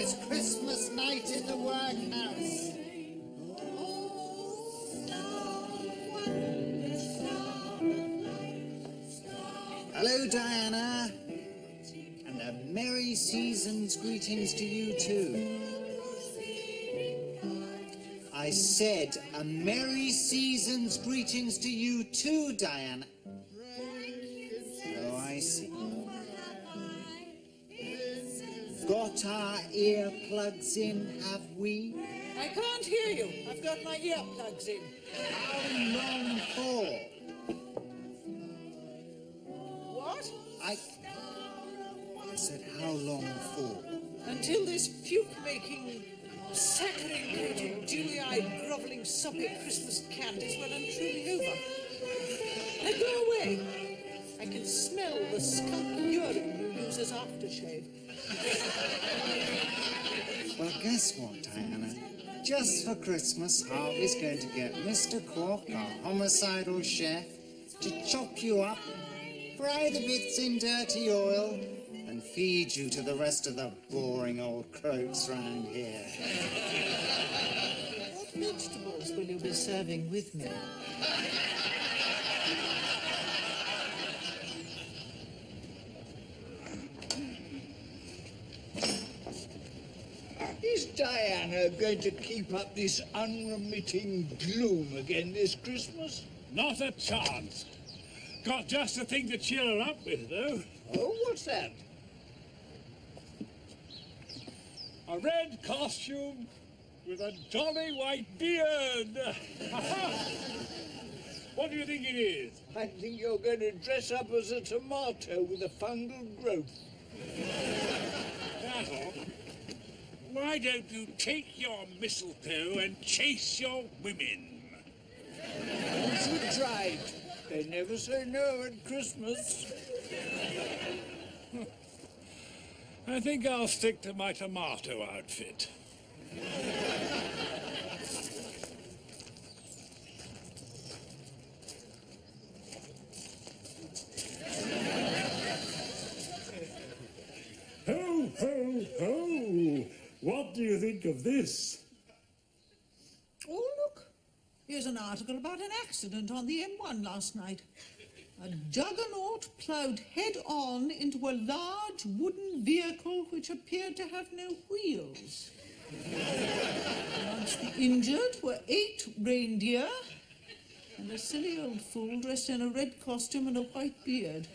It's Christmas night in the workhouse. Hello, Diana. And a Merry Season's greetings to you, too. I said a Merry Season's greetings to you, too, Diana. Oh, I see. Got our earplugs in, have we? I can't hear you. I've got my earplugs in. How long for? What? I said how long for? Until this puke-making, saccharine-coated, dewy-eyed, grovelling, soppy Christmas cant is well and truly over. Now go away. I can smell the skunk urine you use as aftershave. Well, guess what, Diana? Just for Christmas, Harvey's going to get Mr. Quark, our homicidal chef, to chop you up, fry the bits in dirty oil, and feed you to the rest of the boring old croaks round here. What vegetables will you be serving with me? Is Diana going to keep up this unremitting gloom again this Christmas? Not a chance. Got just the thing to cheer her up with, though. Oh, what's that? A red costume with a jolly white beard. What do you think it is? I think you're going to dress up as a tomato with a fungal growth. That's all. Why don't you take your mistletoe and chase your women? You should try it. They never say no at Christmas. I think I'll stick to my tomato outfit. Ho, ho, ho! What do you think of this? Oh, look. Here's an article about an accident on the M1 last night. A juggernaut ploughed head-on into a large wooden vehicle which appeared to have no wheels. Amongst the injured were 8 reindeer and a silly old fool dressed in a red costume and a white beard.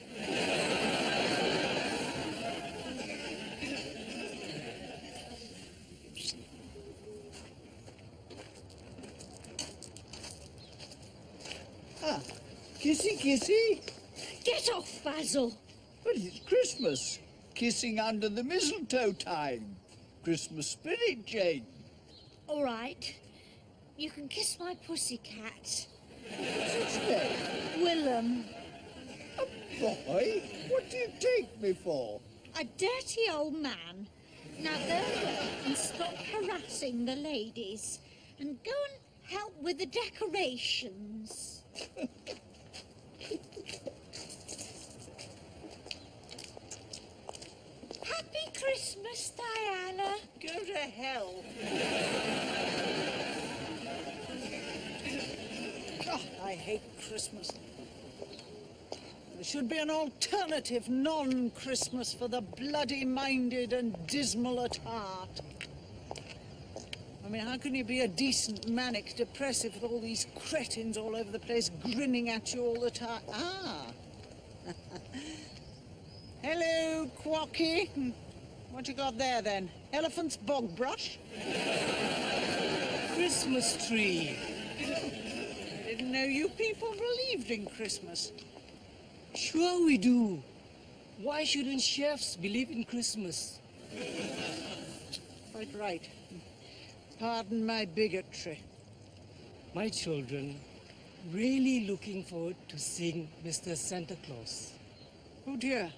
Ah, kissy, kissy. Get off, Basil. But it's Christmas. Kissing under the mistletoe time. Christmas spirit, Jane. All right. You can kiss my pussycat. What's his name? Willem. A boy? What do you take me for? A dirty old man. Now go away and stop harassing the ladies. And go and help with the decorations. Happy Christmas, Diana. Go to hell. God, I hate Christmas. There should be an alternative non-Christmas for the bloody-minded and dismal at heart. I mean, how can you be a decent manic depressive with all these cretins all over the place grinning at you all the time? Ah. Hello, Quacky. What you got there, then? Elephant's bog brush? Christmas tree. I didn't know you people believed in Christmas. Sure we do. Why shouldn't chefs believe in Christmas? Quite right. Pardon my bigotry. My children really looking forward to seeing Mr. Santa Claus. Oh dear.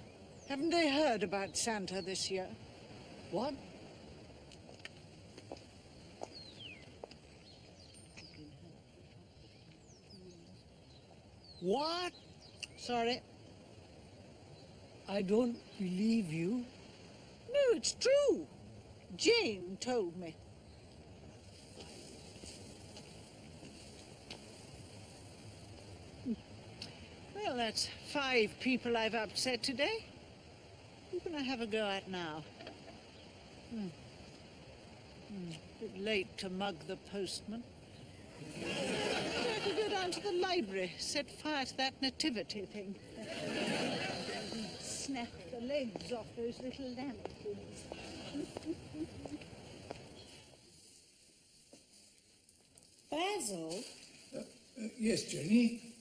Haven't they heard about Santa this year? What? What? Sorry. I don't believe you. No, it's true. Jane told me. Well, that's 5 people I've upset today. Who can I have a go at now? Bit late to mug the postman. I could go down to the library, set fire to that nativity thing. Snap the legs off those little lambkins. Basil, Yes, Jenny?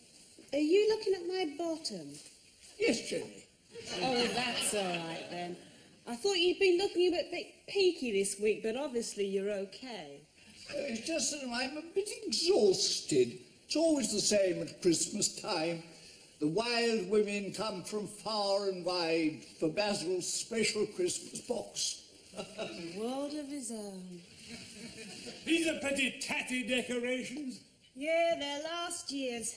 are you looking at my bottom? Yes, Jenny. Oh, that's all right then. I thought you'd been looking a bit peaky this week, but obviously you're okay. It's just that I'm a bit exhausted. It's always the same at Christmas time. The wild women come from far and wide for Basil's special Christmas box. A world of his own. These are pretty tatty decorations. Yeah, they're last year's.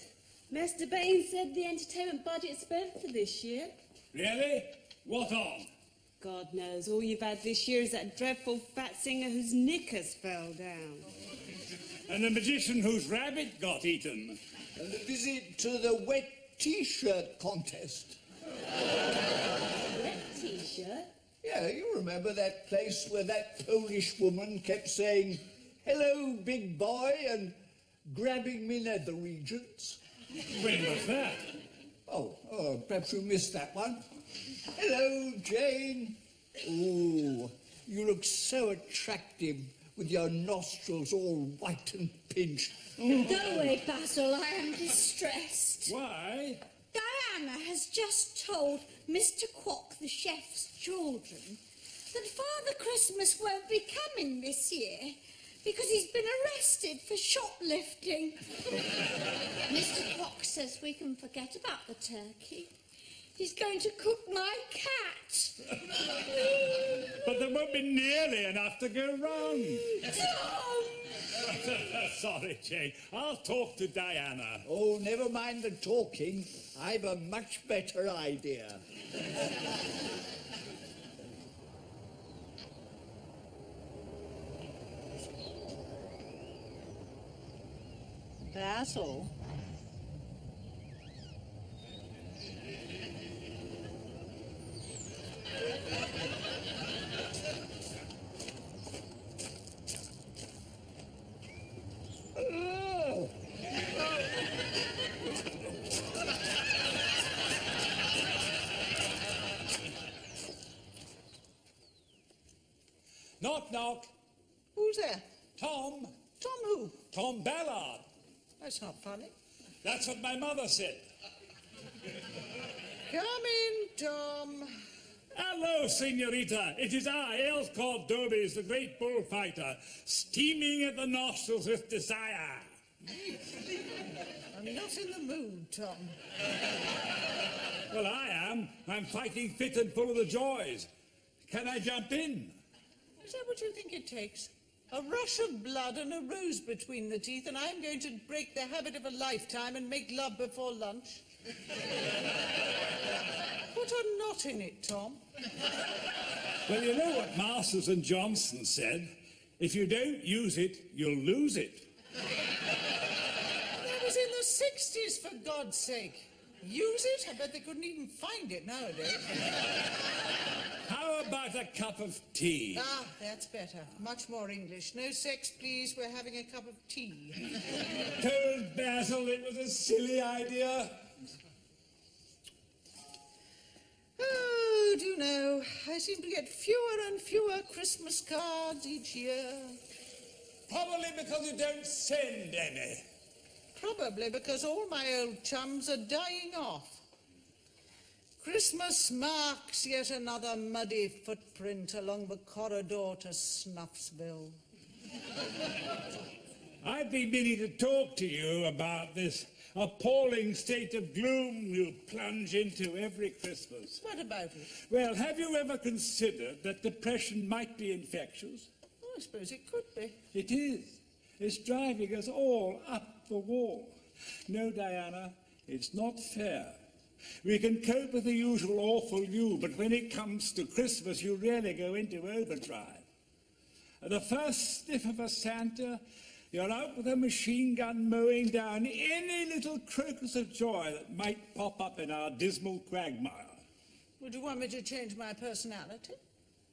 Mr. Bain said the entertainment budget's spent for this year. Really? What on? God knows, all you've had this year is that dreadful fat singer whose knickers fell down. And the magician whose rabbit got eaten. And a visit to the wet T-shirt contest. Wet T-shirt? Yeah, you remember that place where that Polish woman kept saying, "Hello, big boy," and grabbing me nether regions? When was that? Oh, perhaps you missed that one. Hello, Jane. Oh, you look so attractive with your nostrils all white and pinched. Go away, Basil, I am distressed. Why? Diana has just told Mr. Quack, the chef's children, that Father Christmas won't be coming this year because he's been arrested for shoplifting. Mr. Quack says we can forget about the turkey. He's going to cook my cat. But there won't be nearly enough to go round. Tom! Sorry, Jane. I'll talk to Diana. Oh, never mind the talking. I've a much better idea. Basil? Knock, knock. Who's there? Tom. Tom who? Tom Ballard. That's not funny. That's what my mother said. Come in, Tom. Hello, senorita. It is I, El Cordobes, the great bullfighter, steaming at the nostrils with desire. I'm not in the mood, Tom. Well, I am. I'm fighting fit and full of the joys. Can I jump in? Is that what you think it takes? A rush of blood and a rose between the teeth, and I'm going to break the habit of a lifetime and make love before lunch. Put a knot in it, Tom. Well, you know what Masters and Johnson said? If you don't use it, you'll lose it. That was in the 60s, for God's sake. Use it? I bet they couldn't even find it nowadays. How about a cup of tea? Ah, that's better. Much more English. No sex, please. We're having a cup of tea. Told Basil it was a silly idea. Oh, do you know, I seem to get fewer and fewer Christmas cards each year. Probably because you don't send any. Probably because all my old chums are dying off. Christmas marks yet another muddy footprint along the corridor to Snuffsville. I've been meaning to talk to you about this appalling state of gloom you plunge into every Christmas. What about it? Well, have you ever considered that depression might be infectious? Oh, I suppose it could be. It is. It's driving us all up the wall. No, Diana, it's not fair. We can cope with the usual awful you, but when it comes to Christmas, you really go into overdrive. At the first sniff of a Santa, you're out with a machine gun mowing down any little crocus of joy that might pop up in our dismal quagmire. Would you want me to change my personality?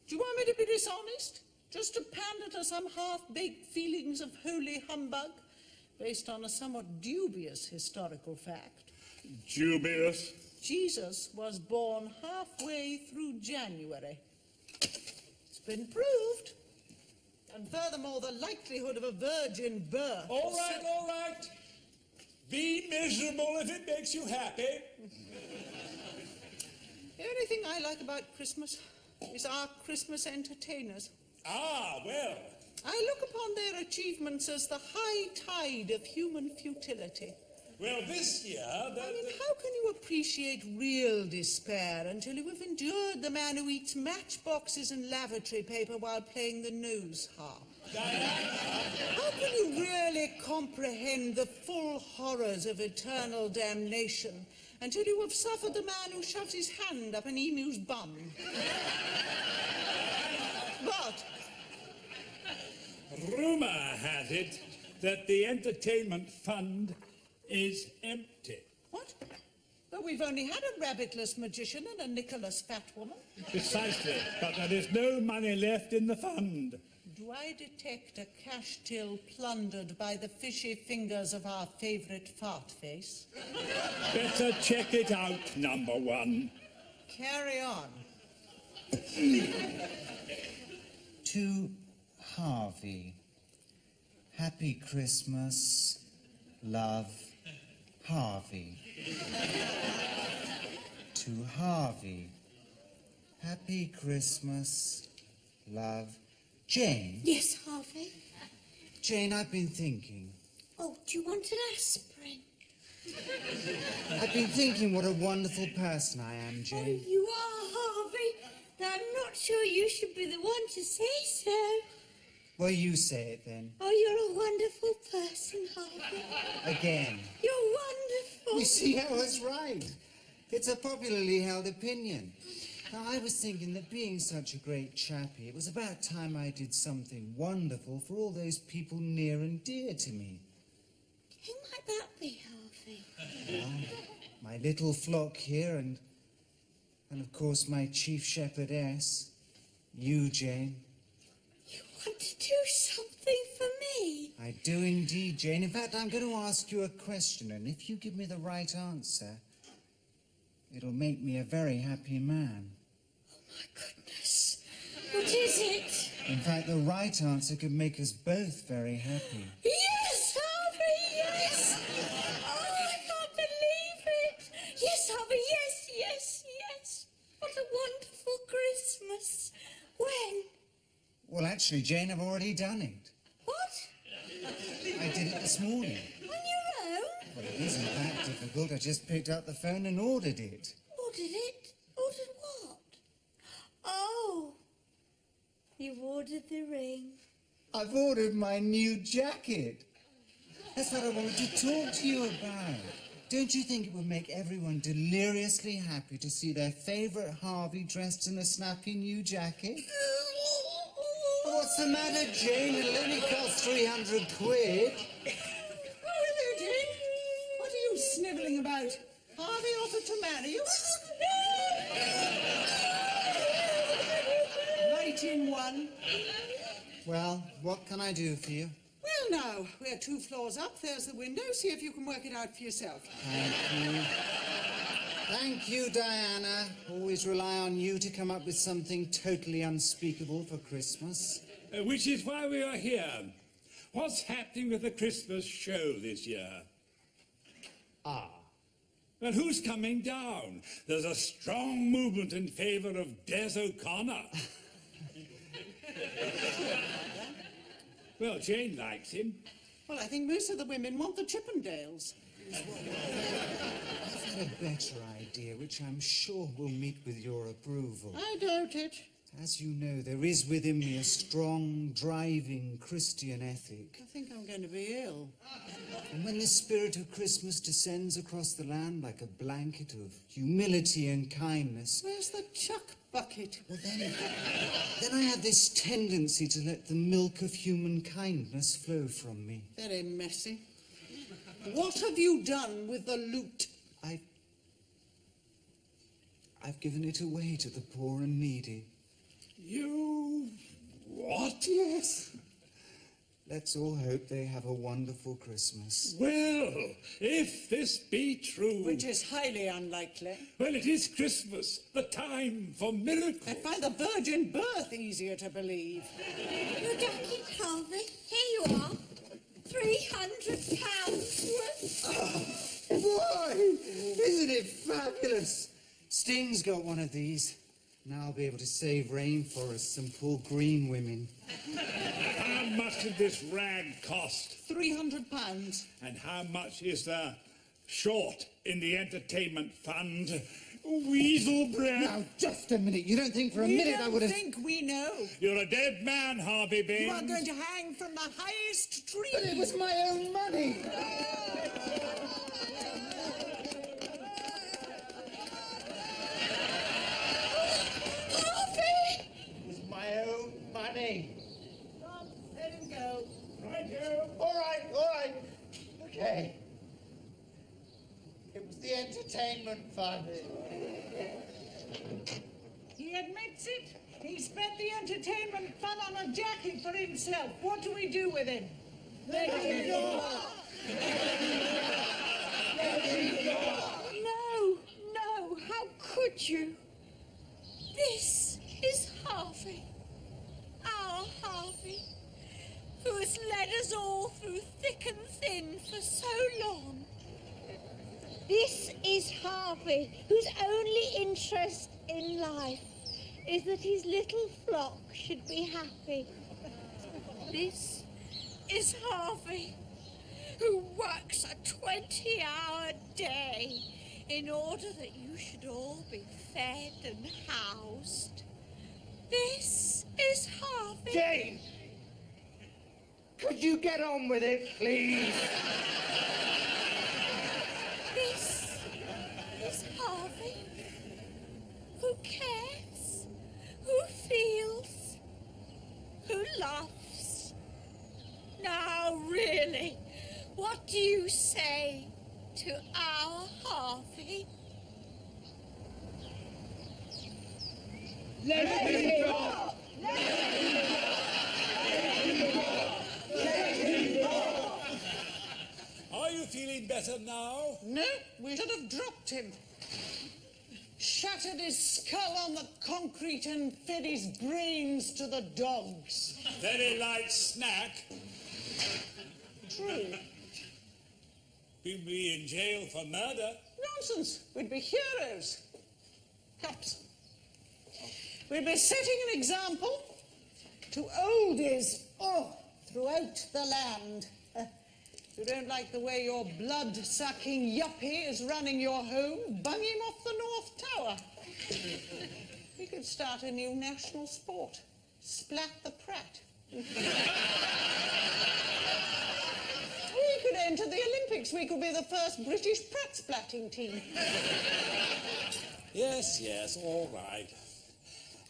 Do you want me to be dishonest? Just to pander to some half-baked feelings of holy humbug based on a somewhat dubious historical fact? Dubious? Jesus was born halfway through January. It's been proved. And furthermore, the likelihood of a virgin birth... All right. Be miserable if it makes you happy. The only thing I like about Christmas is our Christmas entertainers. Ah, well. I look upon their achievements as the high tide of human futility. Well, this year... I mean, how can you appreciate real despair until you have endured the man who eats matchboxes and lavatory paper while playing the nose harp? How can you really comprehend the full horrors of eternal damnation until you have suffered the man who shoves his hand up an emu's bum? But rumour has it that the entertainment fund is empty. what? But we've only had a rabbitless magician and a Nicholas fat woman. Precisely, but there is no money left in the fund. Do I detect a cash till plundered by the fishy fingers of our favourite fart face? Better check it out, number one. Carry on. To Harvey. Happy Christmas, love, Harvey. To Harvey. Happy Christmas, love, Jane. Yes, Harvey? Jane, I've been thinking. Oh, do you want an aspirin? I've been thinking what a wonderful person I am, Oh, Jane. you are, Harvey. Though I'm not sure you should be the one to say so. Well, you say it then. Oh, you're a wonderful person, Harvey. Again. You're wonderful. You see, I was right. It's a popularly held opinion. Now, I was thinking that being such a great chappie, it was about time I did something wonderful for all those people near and dear to me. Who might that be, Harvey? Well, my little flock here and of course my chief shepherdess, you, Jane. You want to do something for me? I do indeed, Jane. In fact, I'm going to ask you a question, and if you give me the right answer, it'll make me a very happy man. My goodness. What is it? In fact, the right answer could make us both very happy. Yes, Harvey, yes! Oh, I can't believe it! Yes, Harvey, yes, yes, yes! What a wonderful Christmas! When? Well, actually, Jane, I've already done it. What? I did it this morning. On your own? Well, it isn't that difficult. I just picked up the phone and ordered it. Ordered it? Ordered what? Oh, you've ordered the ring. I've ordered my new jacket. That's what I wanted to talk to you about. Don't you think it would make everyone deliriously happy to see their favourite Harvey dressed in a snappy new jacket? What's the matter, Jane? It'll only cost 300 quid. Hello, Jane. What are you snivelling about? Harvey offered to marry you? Right in one. Well, what can I do for you? Well, now, we're 2 floors up. There's the window. See if you can work it out for yourself. Thank you. Thank you, Diana. Always rely on you to come up with something totally unspeakable for Christmas. Which is why we are here. What's happening with the Christmas show this year? Ah. Well, who's coming down? There's a strong movement in favour of Des O'Connor. Well, Jane likes him. Well, I think most of the women want the Chippendales. I've had a better idea, which I'm sure will meet with your approval. I doubt it. As you know, there is within me a strong, driving Christian ethic. I think I'm going to be ill. And when the spirit of Christmas descends across the land like a blanket of humility and kindness, Where's the chuck bucket? well then I have this tendency to let the milk of human kindness flow from me. Very messy. What have you done with the loot? I've given it away to the poor and needy. You... what? Yes. Let's all hope they have a wonderful Christmas. Well, if this be true... Which is highly unlikely. Well, it is Christmas, the time for miracles. I find the virgin birth easier to believe. You're ducking, Harvey. Here you are. £300 worth. Boy, isn't it fabulous? Sting's got one of these. Now I'll be able to save rainforests and pull green women. How much did this rag cost? £300. And how much is there short in the entertainment fund? Weasel bread. Now, just a minute. You don't think for a minute I would have... think we know. You're a dead man, Harvey Baines. You are going to hang from the highest tree. But it was my own money. It was my own money. Tom, let him go. All right. Okay. It was the entertainment fund. He admits it. He spent the entertainment fund on a jacket for himself. What do we do with him? Let him go. No, how could you? This is Harvey, our Harvey, who has led us all through thick and thin for so long. This is Harvey, whose only interest in life is that his little flock should be happy. This is Harvey, who works a 20-hour day in order that you should all be fed and housed. This is Harvey. Jane! Could you get on with it, please? This is Harvey, who cares, who feels, who loves. Now, really, what do you say to our Harvey? Let him go! Are you feeling better now? No, we should have dropped him. Shattered his skull on the concrete and fed his brains to the dogs. Very light snack. True. You'd be in jail for murder. Nonsense. We'd be heroes. Cops. We'd be setting an example to oldies throughout the land. You don't like the way your blood-sucking yuppie is running your home? Bung him off the North Tower. We could start a new national sport. Splat the Prat. We could enter the Olympics. We could be the first British Prat-splatting team. Yes, all right.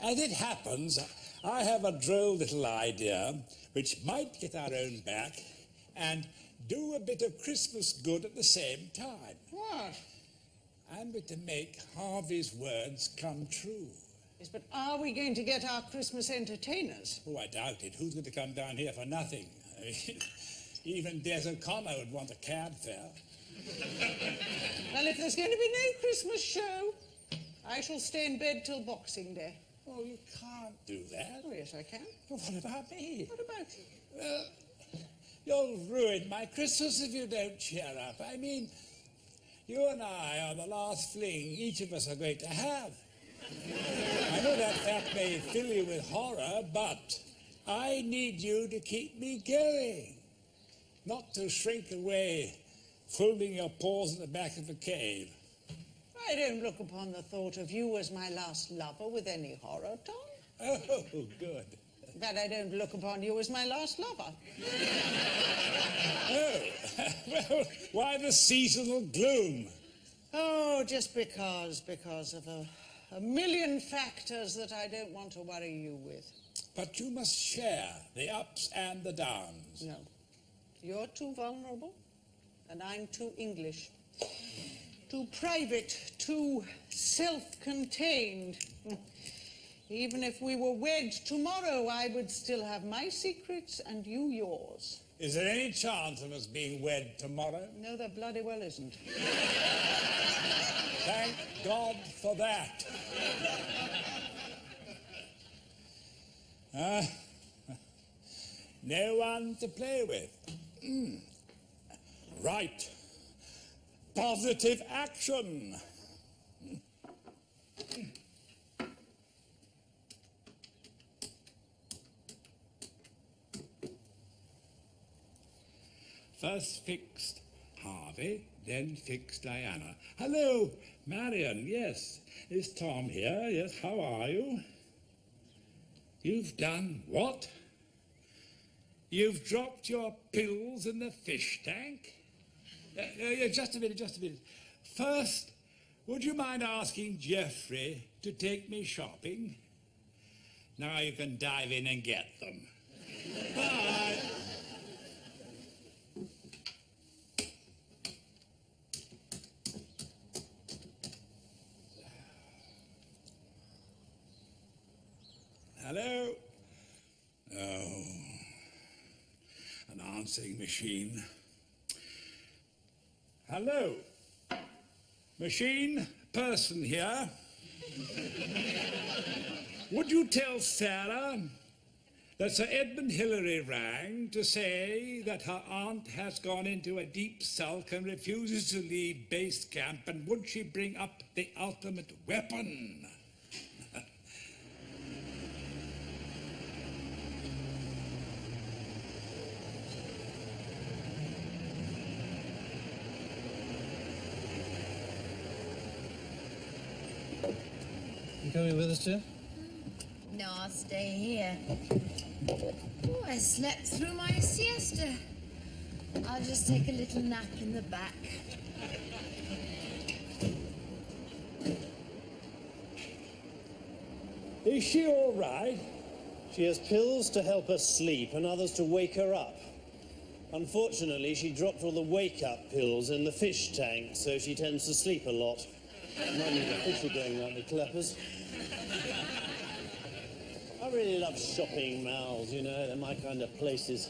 As it happens, I have a droll little idea which might get our own back and do a bit of Christmas good at the same time. What? I'm going to make Harvey's words come true. Yes, but are we going to get our Christmas entertainers? Oh, I doubt it. Who's going to come down here for nothing? I mean, even Des O'Connor would want a cab fare. Well, if there's going to be no Christmas show, I shall stay in bed till Boxing Day. Oh, you can't do that. Oh, yes, I can. Well, what about me? What about you? Well, you'll ruin my Christmas if you don't cheer up. I mean, you and I are the last fling each of us are going to have. I know that fact may fill you with horror, but I need you to keep me going. Not to shrink away, folding your paws at the back of a cave. I don't look upon the thought of you as my last lover with any horror, Tom. Oh, good. That I don't look upon you as my last lover. Oh, well, why the seasonal gloom? Oh, just because of a million factors that I don't want to worry you with. But you must share the ups and the downs. No. You're too vulnerable, and I'm too English. Too private, too self-contained. Even if we were wed tomorrow, I would still have my secrets and you yours. Is there any chance of us being wed tomorrow? No, there bloody well isn't. Thank God for that. No one to play with. Right. Positive action. First fixed Harvey, then fixed Diana. Hello, Marion, yes. Is Tom here? Yes, how are you? You've done what? You've dropped your pills in the fish tank? Just a minute. First, would you mind asking Geoffrey to take me shopping? Now you can dive in and get them. Bye. Hello? Oh, an answering machine. Hello? Machine, person here. Would you tell Sarah that Sir Edmund Hillary rang to say that her aunt has gone into a deep sulk and refuses to leave base camp, and would she bring up the ultimate weapon? You coming with us, Jeff? No, I'll stay here. Oh, I slept through my siesta. I'll just take a little nap in the back. Is she all right? She has pills to help her sleep and others to wake her up. Unfortunately, she dropped all the wake-up pills in the fish tank, so she tends to sleep a lot. Mind you, the fish are going like the clappers. I really love shopping malls, you know, they're my kind of places.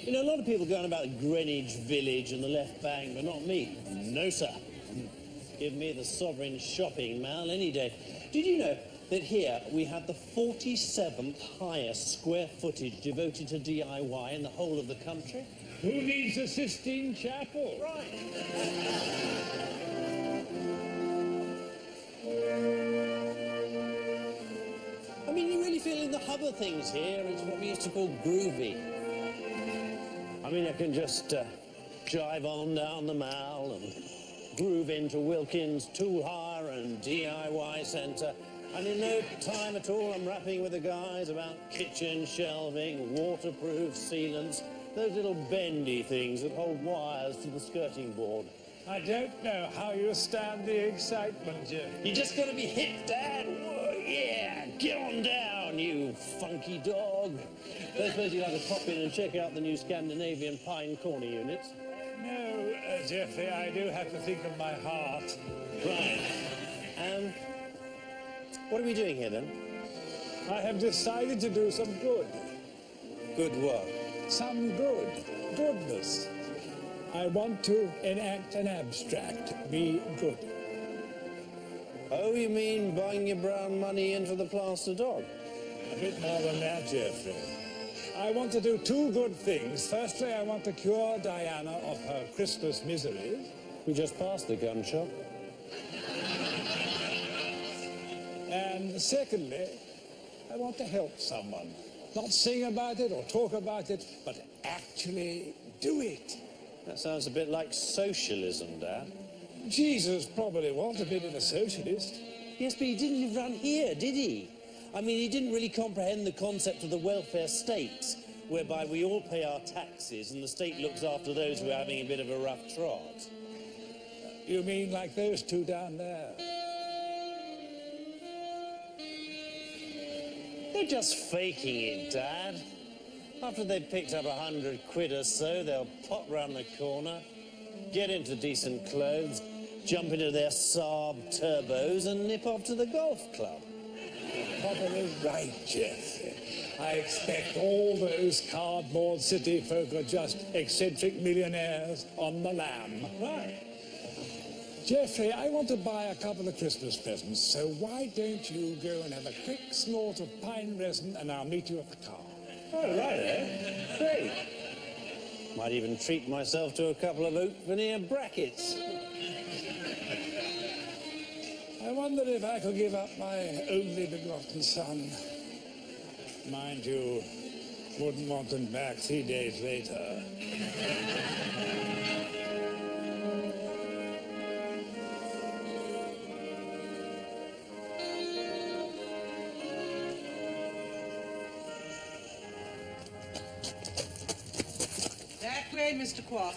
You know, a lot of people go on about Greenwich Village and the left bank, but not me. No, sir. Give me the sovereign shopping mall any day. Did you know that here we have the 47th highest square footage devoted to DIY in the whole of the country? Who needs a Sistine Chapel? Right. I mean, you're really feeling the hub of things here. It's what we used to call groovy. I mean, I can just drive on down the Mall and groove into Wilkins Tool Hire and DIY Centre. And in no time at all, I'm rapping with the guys about kitchen shelving, waterproof sealants, those little bendy things that hold wires to the skirting board. I don't know how you stand the excitement, Jim. You just got to be hip, Dad. Whoa, yeah, get on down, you funky dog. Don't suppose you'd like to pop in and check out the new Scandinavian pine corner units? No, Geoffrey, I do have to think of my heart. Right. What are we doing here, then? I have decided to do some good. Good work. Some goodness. I want to enact an abstract, be good. Oh, you mean buying your brown money into the plaster dog? A bit more than that, Geoffrey. I want to do two good things. Firstly, I want to cure Diana of her Christmas miseries. We just passed the gun shop. And secondly, I want to help someone. Not sing about it or talk about it, but actually do it. That sounds a bit like socialism, Dad. Jesus probably was a bit of a socialist. Yes, but he didn't live round here, did he? I mean, he didn't really comprehend the concept of the welfare state, whereby we all pay our taxes and the state looks after those who are having a bit of a rough trot. You mean like those two down there? They're just faking it, Dad. After they've picked up 100 quid or so, they'll pop round the corner, get into decent clothes, jump into their Saab turbos and nip off to the golf club. Papa is right, Jeff. I expect all those cardboard city folk are just eccentric millionaires on the lam. Right. Jeffrey, I want to buy a couple of Christmas presents, so why don't you go and have a quick snort of pine resin and I'll meet you at the car. Oh, right, eh? Great. Might even treat myself to a couple of oak veneer brackets. I wonder if I could give up my only begotten son. Mind you, wouldn't want him back 3 days later. That way, Mr. Quack.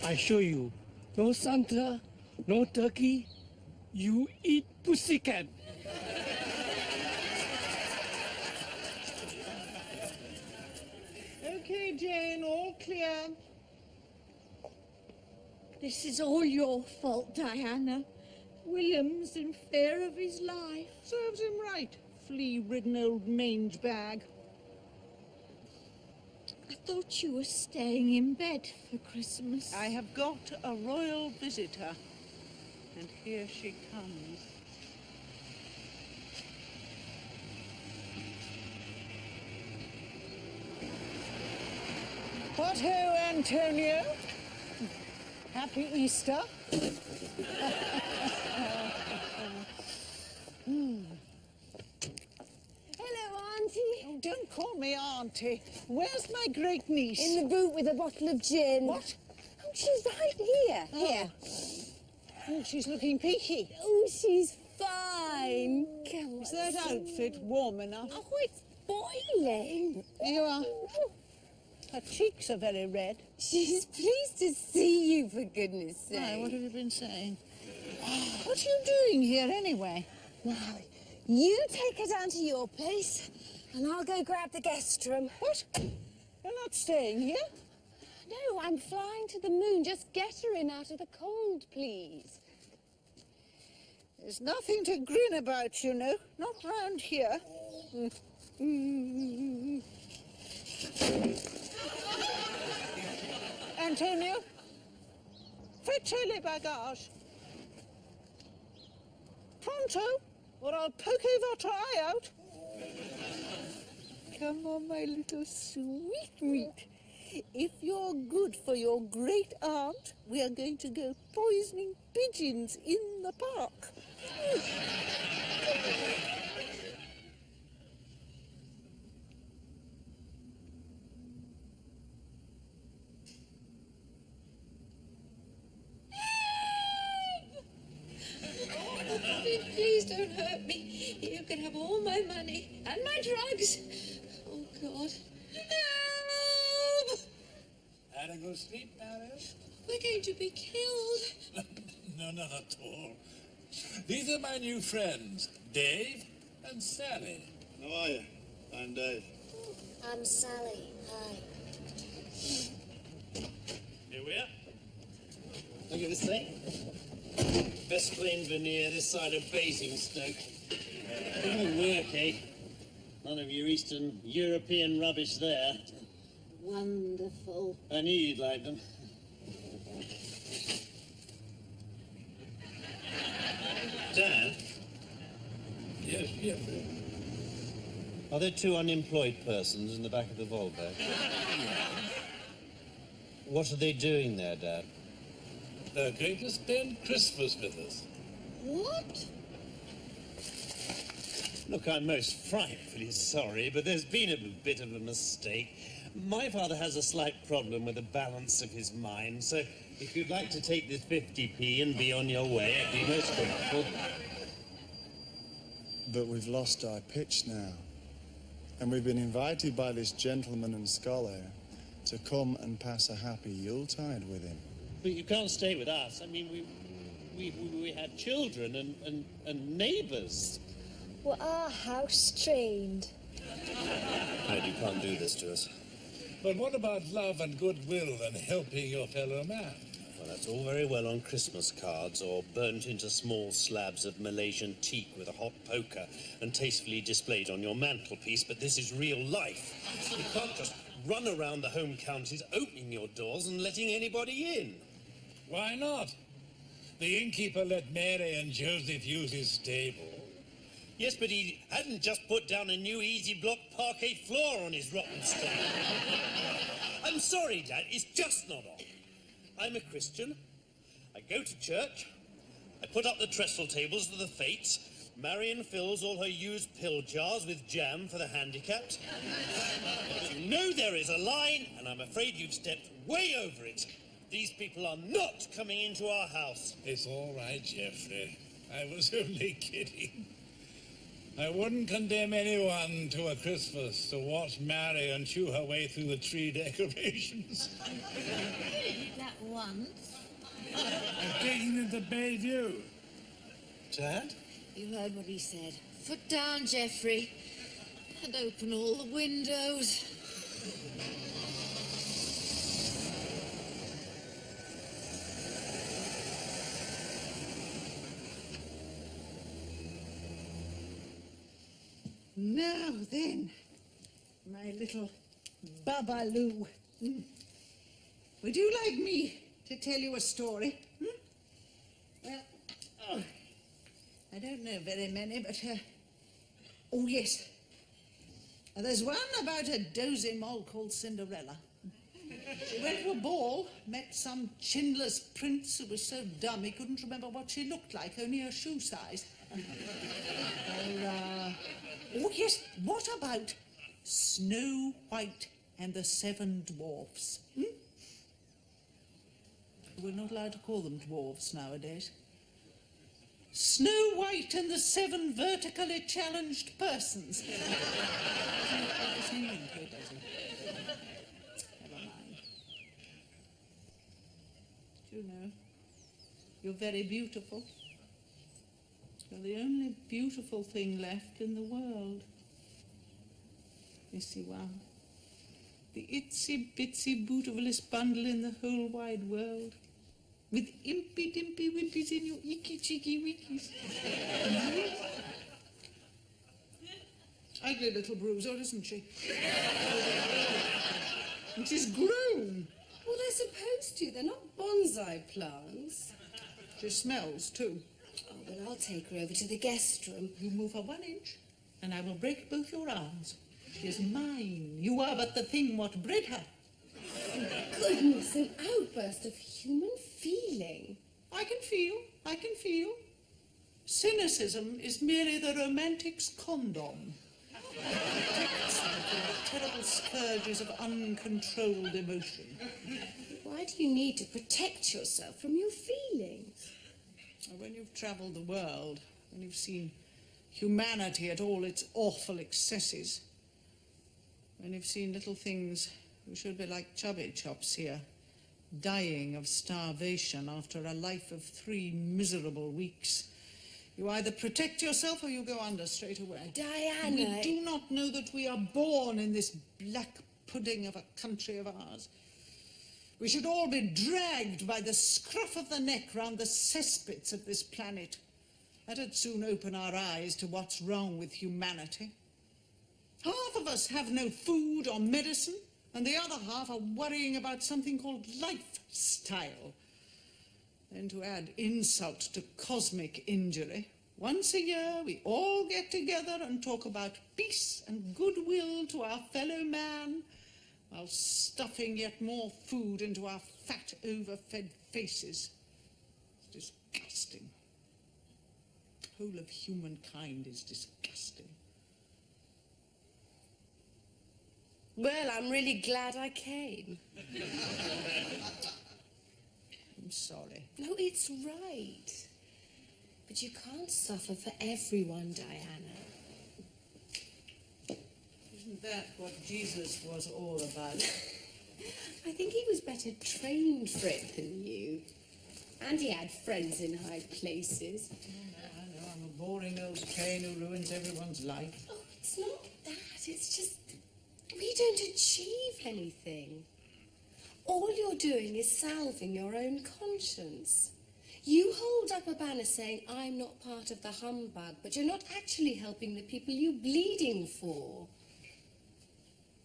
I show you. No Santa, no turkey. You eat pussycat. Okay, Jane, all clear. This is all your fault, Diana. William's in fear of his life. Serves him right, flea-ridden old mange bag. I thought you were staying in bed for Christmas. I have got a royal visitor, and here she comes. What ho, Antonio? Happy Easter. Hello, Auntie. Oh, don't call me Auntie. Where's my great niece? In the boot with a bottle of gin. What? Oh, she's right here. Oh. Here. Oh, she's looking peaky. Oh, she's fine. Come on. Is that outfit warm enough? Oh, it's boiling. Here you are. Her cheeks are very red. She's pleased to see you, for goodness sake. Why, what have you been saying? What are you doing here, anyway? Now, you take her down to your place, and I'll go grab the guest room. What? You're not staying here? No, I'm flying to the moon. Just get her in out of the cold, please. There's nothing to grin about, you know. Not round here. Antonio, fetch her bagage. Pronto, or I'll poke votre eye out. Come on, my little sweetmeat. If you're good for your great aunt, we are going to go poisoning pigeons in the park. Please don't hurt me. You can have all my money and my drugs. Oh, God. Help! Had a good sleep, Marion? We're going to be killed. No, not at all. These are my new friends, Dave and Sally. How are you? I'm Dave. I'm Sally. Hi. Here we are. Look at this thing. Best plain veneer this side of Basingstoke. Good work, eh? None of your Eastern European rubbish there. Wonderful. I knew you'd like them. Dan? Yes, yes. Are there two unemployed persons in the back of the Volvo? What are they doing there, Dad? They're going to spend Christmas with us. What? Look, I'm most frightfully sorry, but there's been a bit of a mistake. My father has a slight problem with the balance of his mind, so if you'd like to take this 50p and be on your way, I'd be most grateful. But we've lost our pitch now. And we've been invited by this gentleman and scholar to come and pass a happy Yuletide with him. But you can't stay with us. I mean, we had children and neighbours. Well, our house trained. Howard, you can't do this to us. But what about love and goodwill and helping your fellow man? Well, that's all very well on Christmas cards or burnt into small slabs of Malaysian teak with a hot poker and tastefully displayed on your mantelpiece, but this is real life. You can't just run around the home counties opening your doors and letting anybody in. Why not? The innkeeper let Mary and Joseph use his stable. Yes, but he hadn't just put down a new easy block parquet floor on his rotten stable. I'm sorry, Dad, it's just not on. I'm a Christian. I go to church. I put up the trestle tables for the fates. Marion fills all her used pill jars with jam for the handicapped. But you know there is a line, and I'm afraid you've stepped way over it. These people are not coming into our house. It's all right, Geoffrey. I was only kidding. I wouldn't condemn anyone to a Christmas to watch Marion chew her way through the tree decorations. I did that once. I'm taking them to Bayview. Dad? You heard what he said. Foot down, Geoffrey, and open all the windows. Now then, my little Babaloo. Would you like me to tell you a story? Well, I don't know very many, but, oh yes. There's one about a dozy moll called Cinderella. She went to a ball, met some chinless prince who was so dumb he couldn't remember what she looked like, only her shoe size. Oh yes, what about Snow White and the Seven Dwarfs? We're not allowed to call them dwarfs nowadays. Snow White and the Seven Vertically Challenged Persons. Never mind. Do you know, you're very beautiful. You're the only beautiful thing left in the world. Yes, you are. The itsy-bitsy beautifulest bundle in the whole wide world. With impy-dimpy wimpies in your icky-cheeky wickies. Ugly little bruiser, isn't she? And she's grown. Well, they're supposed to. They're not bonsai plants. She smells, too. Oh, well, I'll take her over to the guest room. You move her 1 inch, and I will break both your arms. She is mine. You are but the thing what bred her. Goodness, an outburst of human feeling. I can feel. Cynicism is merely the romantic's condom. It protects them from the terrible scourges of uncontrolled emotion. Why do you need to protect yourself from your feelings? When you've travelled the world, when you've seen humanity at all its awful excesses, when you've seen little things who should be like chubby chops here, dying of starvation after a life of 3 miserable weeks, you either protect yourself or you go under straight away. Diana! We do not know that we are born in this black pudding of a country of ours. We should all be dragged by the scruff of the neck round the cesspits of this planet. That'd soon open our eyes to what's wrong with humanity. Half of us have no food or medicine, and the other half are worrying about something called lifestyle. Then to add insult to cosmic injury, once a year we all get together and talk about peace and goodwill to our fellow man, while stuffing yet more food into our fat, overfed faces. It's disgusting. The whole of humankind is disgusting. Well, I'm really glad I came. I'm sorry. No, it's right. But you can't suffer for everyone, Diana. Isn't that what Jesus was all about? I think he was better trained for it than you. And he had friends in high places. I know, I'm a boring old cane who ruins everyone's life. Oh, it's not that. It's just we don't achieve anything. All you're doing is salving your own conscience. You hold up a banner saying, I'm not part of the humbug, but you're not actually helping the people you're bleeding for.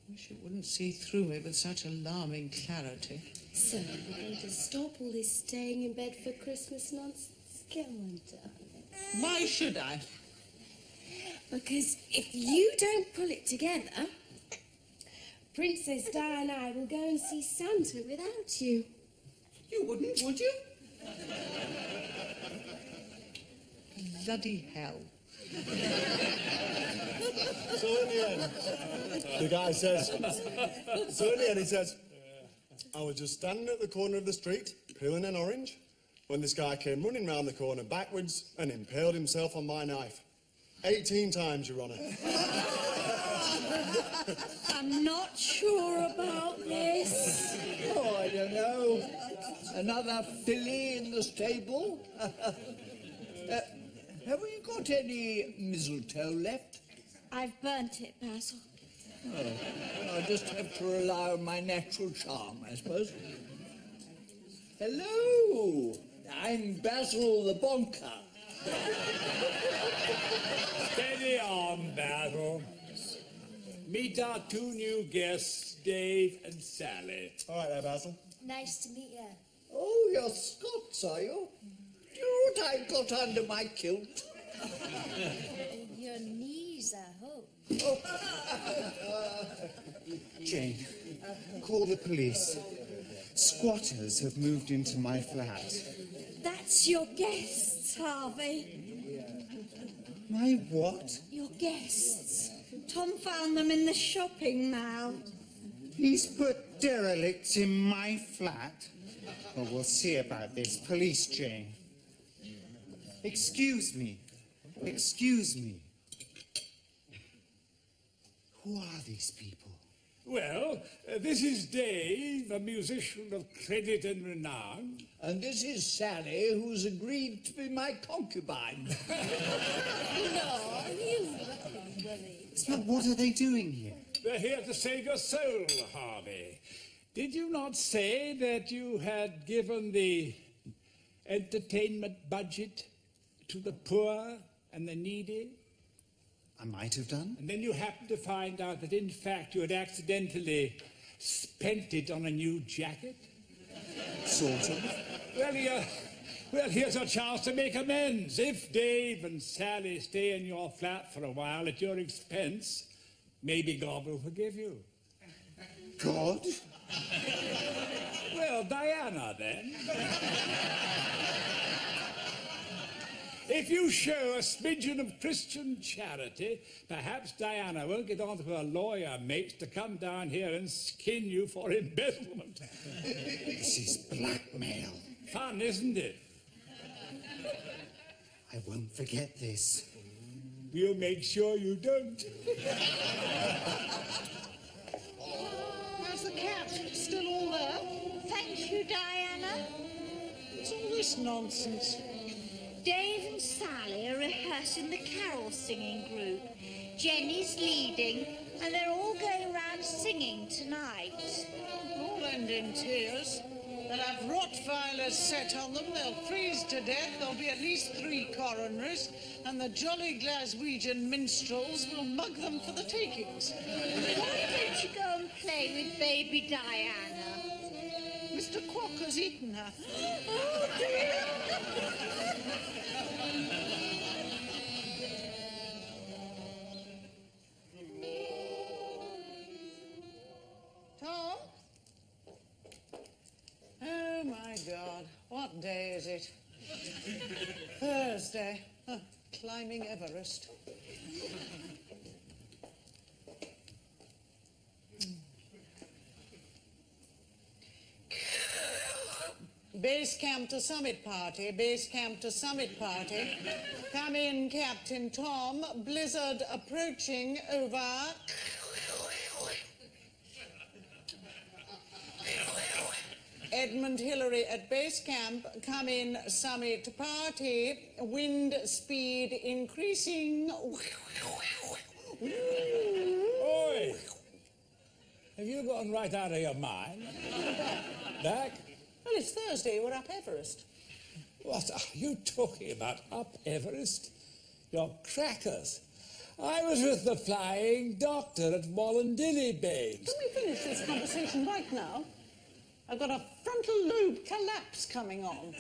Wish it wouldn't see through me with such alarming clarity. So, we're going to stop all this staying in bed for Christmas nonsense? Go on, darling. Why should I? Because if you don't pull it together, Princess Di and I will go and see Santa without you. You wouldn't, would you? Bloody hell. So in the end, the guy says, he says, I was just standing at the corner of the street, peeling an orange, when this guy came running round the corner backwards and impaled himself on my knife. 18 times, Your Honour. I'm not sure about this. Oh, I don't know. Another filly in the stable? Have we got any mistletoe left? I've burnt it, Basil. Oh, I'll just have to rely on my natural charm, I suppose. Hello, I'm Basil the Bonker. Steady on, Basil. Meet our two new guests, Dave and Sally. All right there, Basil. Nice to meet you. Oh, you're Scots, are you? Do you know what I've got under my kilt? Your knees, I hope. Jane, call the police. Squatters have moved into my flat. That's your guests, Harvey. My what? Your guests. Tom found them in the shopping mall. He's put derelicts in my flat? Well, we'll see about this. Police, Jane. Excuse me. Excuse me. Who are these people? Well, this is Dave, a musician of credit and renown. And this is Sally, who's agreed to be my concubine. No, you looking worried. But what are they doing here? They're here to save your soul, Harvey. Did you not say that you had given the entertainment budget to the poor and the needy? I might have done. And then you happened to find out that, in fact, you had accidentally spent it on a new jacket? Sort of. Well, here's a chance to make amends. If Dave and Sally stay in your flat for a while at your expense, maybe God will forgive you. God? Well, Diana, then. If you show a smidgen of Christian charity, perhaps Diana won't get on to her lawyer mates to come down here and skin you for embezzlement. This is blackmail. Fun, isn't it? I won't forget this. We'll make sure you don't. How's the cat? Still all there? Thank you, Diana. What's all this nonsense? Dave and Sally are rehearsing the carol singing group. Jenny's leading, and they're all going around singing tonight. All end in tears. They'll have Rottweilers set on them, they'll freeze to death, there'll be at least 3 coronaries, and the jolly Glaswegian minstrels will mug them for the takings. Why don't you go and play with baby Diana? Mr. Quack has eaten her. Oh, dear. Tom? Oh, my God. What day is it? Thursday. Oh, climbing Everest. Base camp to summit party, base camp to summit party. Come in, Captain Tom. Blizzard approaching, over. Edmund Hillary at base camp, come in, summit party, wind speed increasing. Oi! Have you gone right out of your mind? Back? Well, it's Thursday, we're up Everest. What are you talking about? Up Everest? You're crackers. I was with the Flying Doctor at Wallandilly Base. Can we finish this conversation right now? I've got a frontal lobe collapse coming on.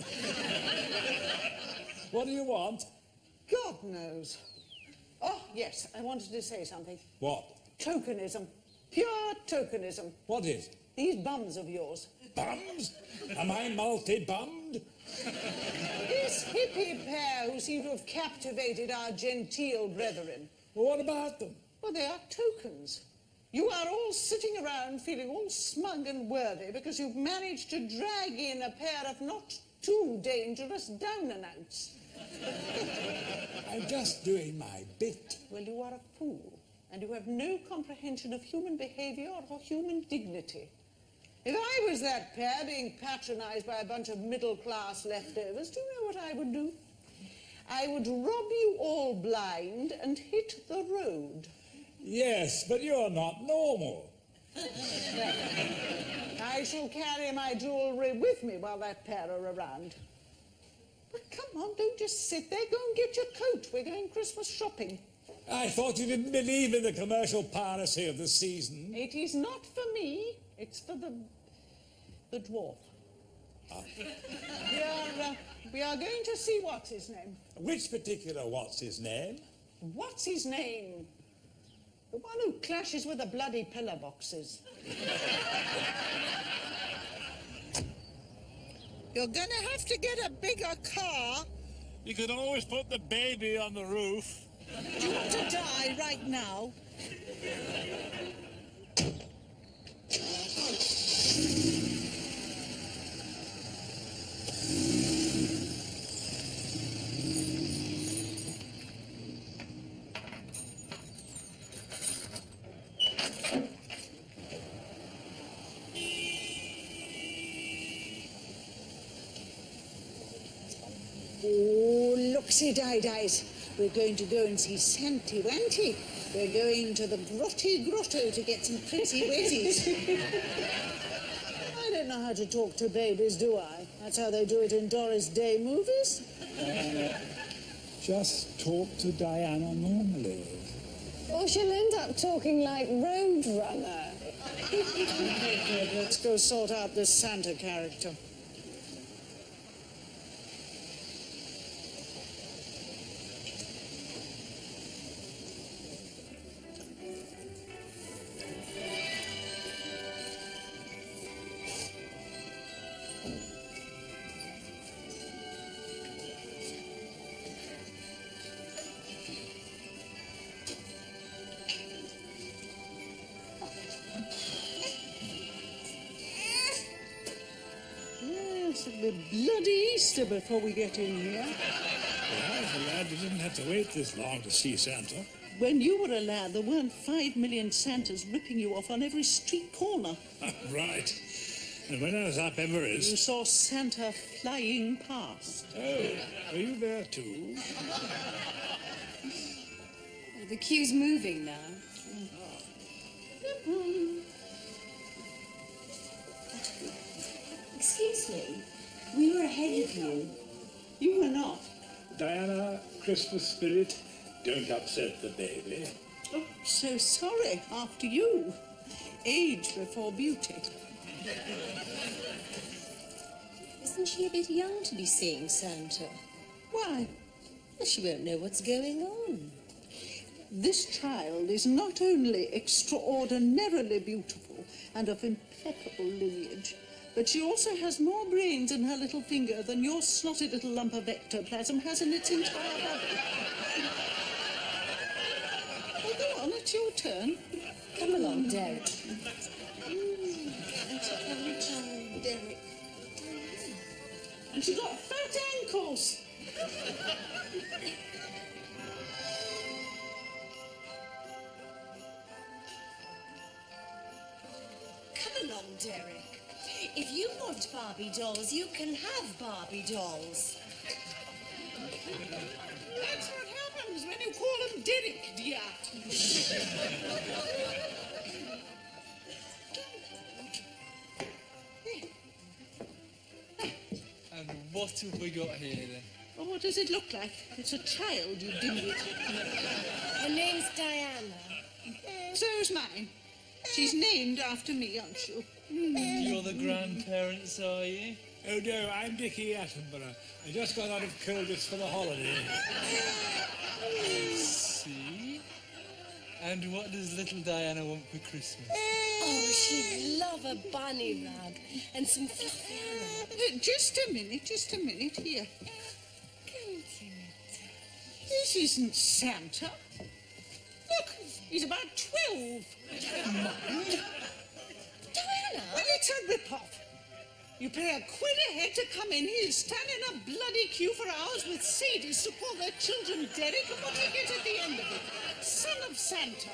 What do you want? God knows. Oh, yes, I wanted to say something. What? Tokenism. Pure tokenism. What is? These bums of yours. Bums? Am I multi-bummed? This hippie pair who seem to have captivated our genteel brethren. Well, what about them? Well, they are tokens. You are all sitting around feeling all smug and worthy because you've managed to drag in a pair of not too dangerous down-and-outs. I'm just doing my bit. Well, you are a fool, and you have no comprehension of human behaviour or human dignity. If I was that pair being patronised by a bunch of middle-class leftovers, do you know what I would do? I would rob you all blind and hit the road. Yes, but you're not normal. I shall carry my jewellery with me while that pair are around. But come on, don't just sit there. Go and get your coat. We're going Christmas shopping. I thought you didn't believe in the commercial piracy of the season. It is not for me. It's for the dwarf. Ah. We are going to see what's his name. Which particular what's his name? What's his name? The one who clashes with the bloody pillar boxes. You're going to have to get a bigger car. You could always put the baby on the roof. Do you want to die right now? Oh, look-see-die-dies. We're going to go and see Santy Wanty. We're going to the grotto to get some pretty wetties. I don't know how to talk to babies, do I? That's how they do it in Doris Day movies. Just talk to Diana normally. Or she'll end up talking like Roadrunner. Okay, let's go sort out this Santa character. It'll be bloody Easter before we get in here. Well, I was a lad who didn't have to wait this long to see Santa. When you were a lad, there weren't 5 million Santas ripping you off on every street corner. Right. And when I was up Everest... You saw Santa flying past. Oh, were you there too? The queue's moving now. Excuse me, we were ahead of you. You were not. Diana, Christmas spirit, don't upset the baby. Oh, so sorry. After you. Age before beauty. Isn't she a bit young to be seeing Santa? Why? Well, she won't know what's going on. This child is not only extraordinarily beautiful and of impeccable lineage, but she also has more brains in her little finger than your snotty little lump of ectoplasm has in its entire body. Well, go on, it's your turn. Come along, Derek. Derek. And she's got fat ankles. Come along, Derek. If you want Barbie dolls, you can have Barbie dolls. That's what happens when you call him Derek, dear. And what have we got here then? Well, what does it look like? It's a child, you dimwit. Her name's Diana. So's mine. She's named after me, aren't you? You're the grandparents, are you? Oh no, I'm Dickie Attenborough. I just got out of Colditz for the holiday. See? And what does little Diana want for Christmas? Oh, she'd love a bunny rug and some fluffy animals. Just a minute, here. This isn't Santa. Look, he's about 12. Mind. Diana? Well, it's a rip-off. You pay a quid a head to come in here, stand in a bloody queue for hours with Sadies to call their children Derek, and what do you get at the end of it? Son of Santa.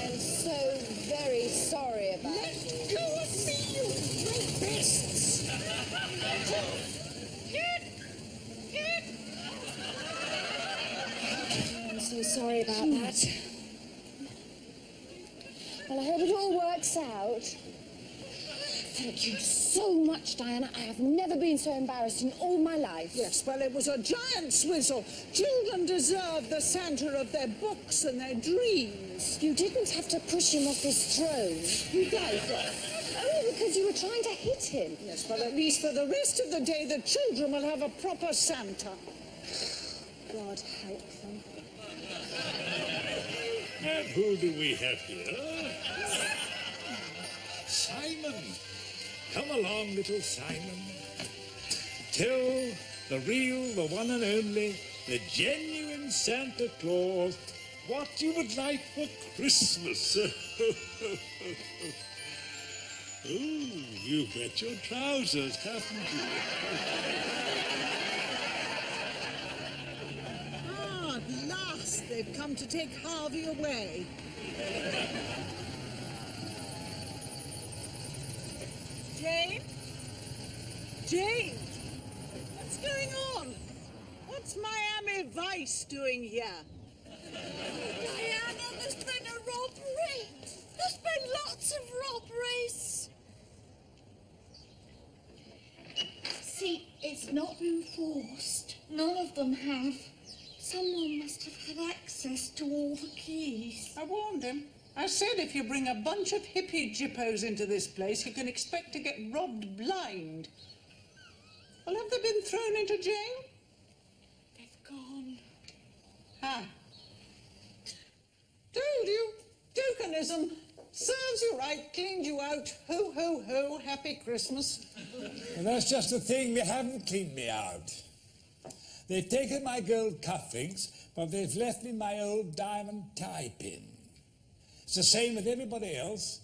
I'm so very sorry about Let go of me, you rapists! I'm so sorry about that. Well, I hope it all works out. Thank you so much, Diana. I have never been so embarrassed in all my life. Yes, well, it was a giant swizzle. Children deserve the Santa of their books and their dreams. You didn't have to push him off his throne. You guys are. Only because you were trying to hit him. Yes, but at least for the rest of the day, the children will have a proper Santa. God help them. And who do we have here? Simon. Come along, little Simon. Tell the real, the one and only, the genuine Santa Claus what you would like for Christmas. Oh, you've wet your trousers, haven't you? Ah, at last they've come to take Harvey away. Jane? Jane! What's going on? What's Miami Vice doing here? Diana, there's been a robbery. There's been lots of robberies. See, it's not been forced. None of them have. Someone must have had access to all the keys. I warned him. I said if you bring a bunch of hippie jippos into this place, you can expect to get robbed blind. Well, have they been thrown into jail? They've gone. Ah. Told you. Tokenism. Serves you right, cleaned you out. Ho, ho, ho, happy Christmas. And that's just the thing, they haven't cleaned me out. They've taken my gold cufflinks, but they've left me my old diamond tie pin. It's the same with everybody else.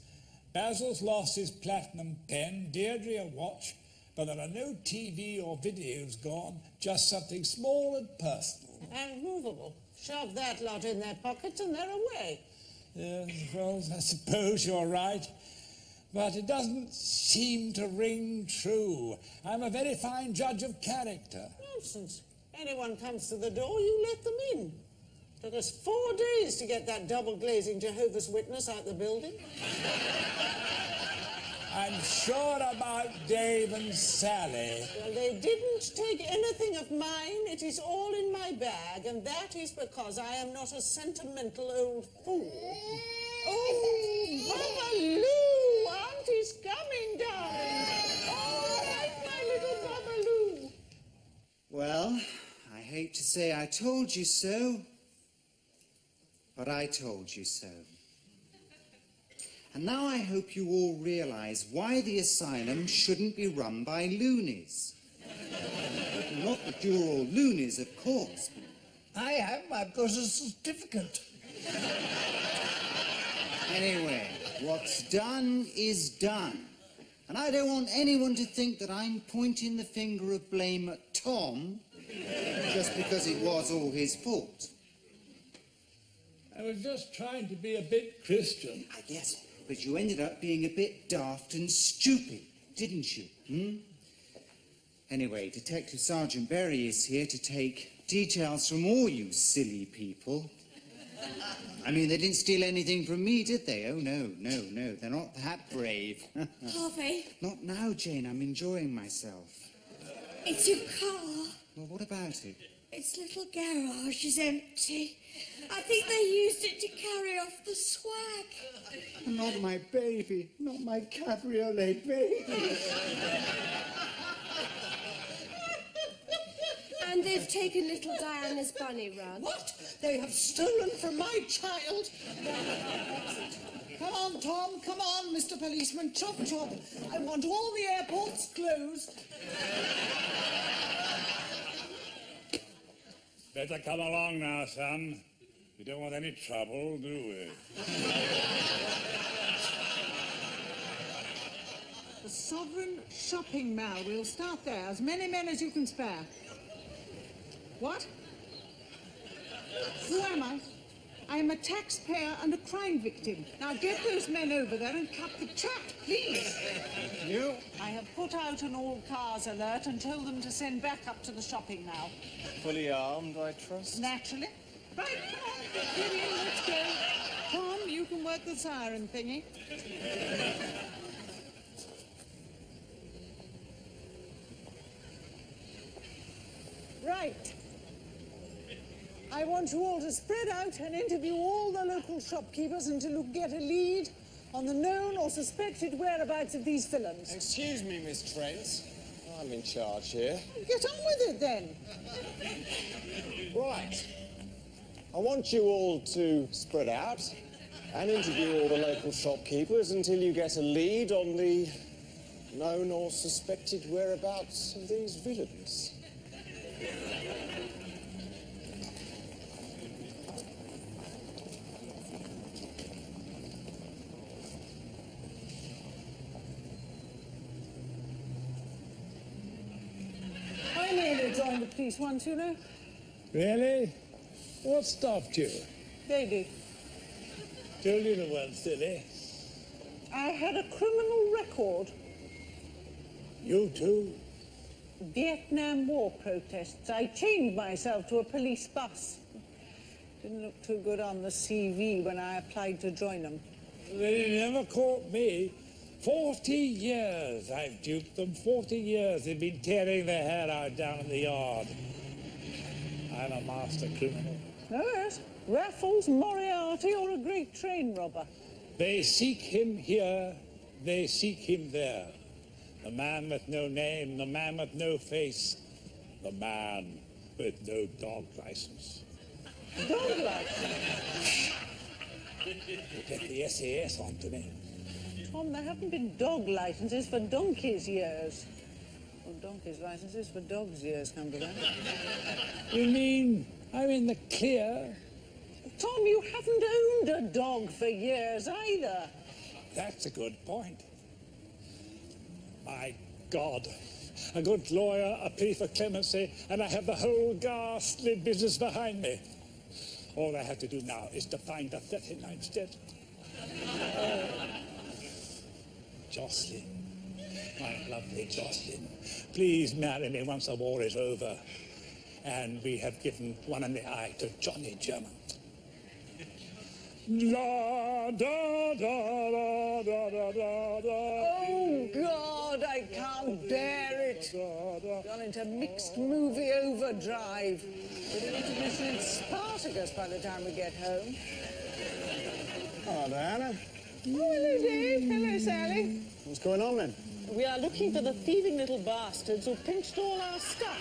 Basil's lost his platinum pen, Deirdre a watch, but there are no TV or videos gone, just something small and personal. And movable. Shove that lot in their pockets and they're away. Well, I suppose you're right. But it doesn't seem to ring true. I'm a very fine judge of character. Nonsense. Anyone comes to the door, you let them in. Took us 4 days to get that double-glazing Jehovah's Witness out the building. I'm sure about Dave and Sally. Well, they didn't take anything of mine. It is all in my bag, and that is because I am not a sentimental old fool. Oh, Babaloo! Auntie's coming, darling. All right, my little Babaloo. Well, I hate to say I told you so, but I told you so. And now I hope you all realise why the asylum shouldn't be run by loonies. Not that you're all loonies, of course. I am. I've got a certificate. Anyway, what's done is done. And I don't want anyone to think that I'm pointing the finger of blame at Tom just because it was all his fault. I was just trying to be a bit Christian. Yes, but you ended up being a bit daft and stupid, didn't you? Anyway, Detective Sergeant Berry is here to take details from all you silly people. I mean, they didn't steal anything from me, did they? Oh, no. They're not that brave. Harvey. Not now, Jane. I'm enjoying myself. It's your car. Well, what about it? Its little garage is empty. I think they used it to carry off the swag. Not my baby. Not my cabriolet baby. And they've taken little Diana's bunny rug. What? They have stolen from my child? Come on, Tom, come on, Mr. Policeman, chop. I want all the airports closed. Better come along now, son. We don't want any trouble, do we? The Sovereign Shopping Mall. We'll start there. As many men as you can spare. What? Who am I? I am a taxpayer and a crime victim. Now get those men over there and cut the chat, please. You? I have put out an all-cars alert and told them to send back up to the shopping mall. Fully armed, I trust? Naturally. Right, come on, get in, let's go. Tom, you can work the siren thingy. Right. I want you all to spread out and interview all the local shopkeepers until you get a lead on the known or suspected whereabouts of these villains. Excuse me, Miss Trent. I'm in charge here. Get on with it, then. Right. I want you all to spread out and interview all the local shopkeepers until you get a lead on the known or suspected whereabouts of these villains. I nearly joined the police once, you know. Really? What stopped you? They did. Told you the one, silly. I had a criminal record. You too? Vietnam War protests. I chained myself to a police bus. Didn't look too good on the CV when I applied to join them. They never caught me. 40 years I've duped them. 40 years they've been tearing their hair out down in the yard. I'm a master criminal. Oh, yes. Raffles, Moriarty, or a great train robber. They seek him here, they seek him there. The man with no name, the man with no face, the man with no dog license. Dog license? Get the SAS on to me. Tom, there haven't been dog licenses for donkeys' years. Well, donkeys' licenses for dogs' years, come to that. You mean I'm in the clear? Tom, you haven't owned a dog for years either. That's a good point. My God. A good lawyer, a plea for clemency, and I have the whole ghastly business behind me. All I have to do now is to find a 39 instead. Jocelyn, my lovely Jocelyn, please marry me once the war is over and we have given one in the eye to Johnny German. La, da, da, da, da, da, da, da. Oh, God, I can't bear it. Gone into mixed movie overdrive. We're going to mission Spartacus by the time we get home. Hello, Diana. Oh, hello, Dave. Hello, Sally. What's going on, then? We are looking for the thieving little bastards who pinched all our stuff.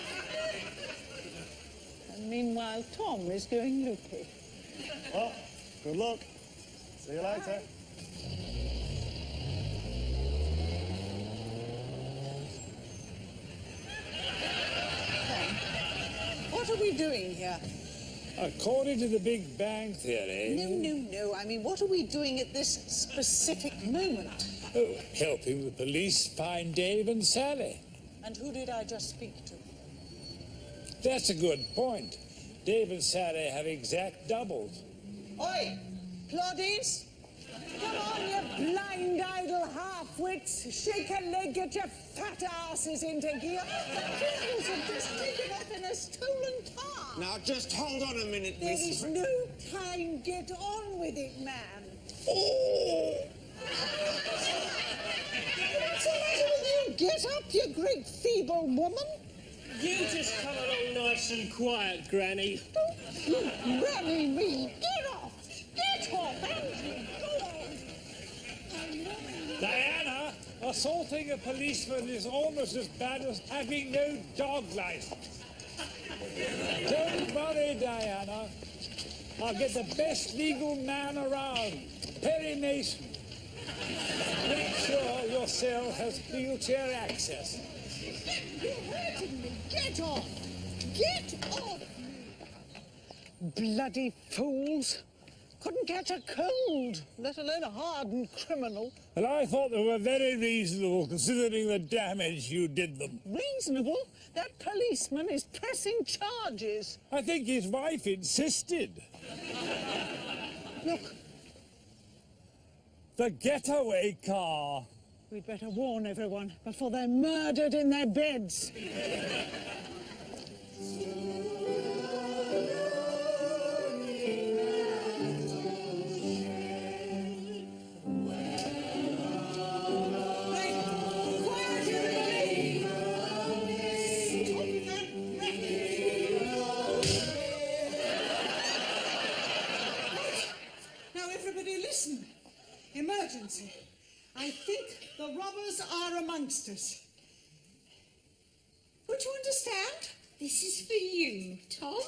And meanwhile, Tom is going loopy. Well, good luck. See you later. What are we doing here? According to the Big Bang Theory... No. I mean, what are we doing at this specific moment? Oh, helping the police find Dave and Sally. And who did I just speak to? That's a good point. Dave and Sally have exact doubles. Oi, ploddies! Come on, you blind idle half-wits. Shake a leg, get your fat asses into gear. The criminals have just taken off in a stolen car. Now, just hold on a minute, There miss. is no time. Get on with it, man. What's the matter with you? Get up, you great feeble woman. You just come along nice and quiet, Granny. Don't you granny me. Get off. Get off, Andrew. Go on. Diana, assaulting a policeman is almost as bad as having no dog license. Don't worry, Diana. I'll get the best legal man around, Perry Mason. Make sure your cell has wheelchair access. You're hurting me. Get off. Get off. Bloody fools. Couldn't catch a cold, let alone a hardened criminal. Well, I thought they were very reasonable, considering the damage you did them. Reasonable? That policeman is pressing charges. I think his wife insisted. Look, the getaway car. we'd better warn everyone before they're murdered in their beds. Emergency. I think the robbers are amongst us. Would you understand? This is for you, Tom.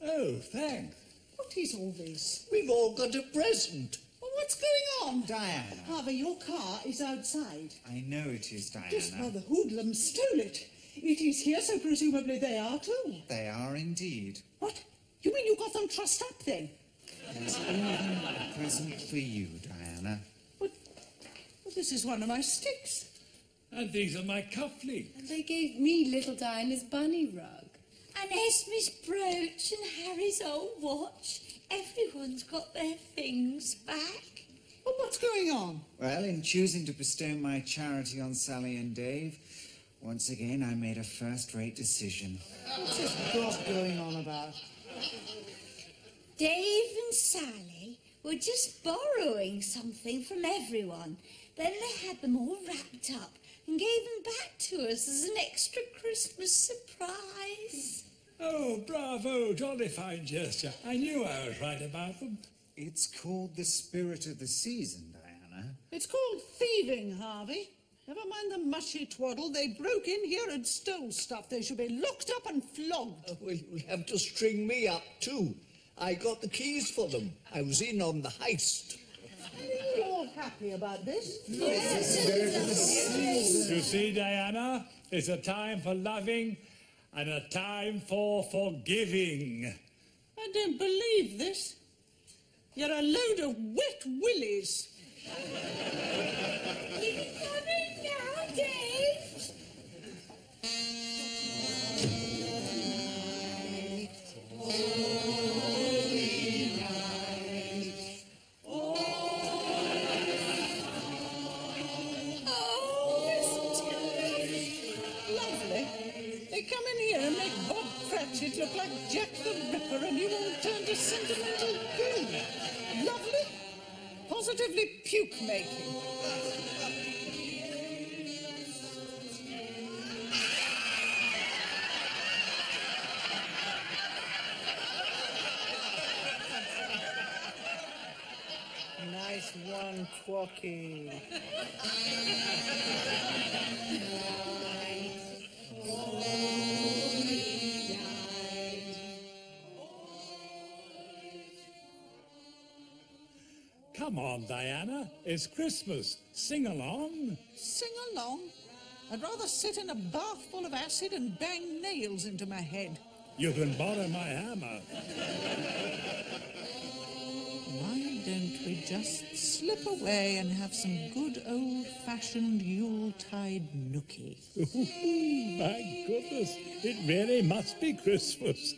Oh, thanks. What is all this? We've all got a present. Well, what's going on? Diana. Harvey, your car is outside. I know it is, Diana. Just where the hoodlums stole it. It is here, so presumably they are too. They are indeed. What? You mean you got them trussed up then? There's even a present for you, Diana. Well, this is one of my sticks. And these are my cufflinks. And they gave me little Diana's bunny rug. And Esme's brooch and Harry's old watch. Everyone's got their things back. Well, what's going on? Well, in choosing to bestow my charity on Sally and Dave, once again I made a first-rate decision. What's this gob going on about? Dave and Sally were just borrowing something from everyone. Then they had them all wrapped up and gave them back to us as an extra Christmas surprise. Oh, bravo, jolly fine gesture. I knew I was right about them. It's called the spirit of the season, Diana. It's called thieving, Harvey. Never mind the mushy twaddle. They broke in here and stole stuff. They should be locked up and flogged. Well, you'll have to string me up too. I got the keys for them. I was in on the heist. Are you all happy about this? Yes. You see, Diana, it's a time for loving and a time for forgiving. I don't believe this. You're a load of wet willies. You coming now, Dave? Come in here and make Bob Cratchit look like Jack the Ripper and you won't turn to sentimental goo. Lovely. Positively puke-making. Nice one, Quacky. Come on, Diana. It's Christmas. Sing along. Sing along? I'd rather sit in a bath full of acid and bang nails into my head. You can borrow my hammer. Why don't we just slip away and have some good old-fashioned Yuletide nookie? My goodness, it really must be Christmas.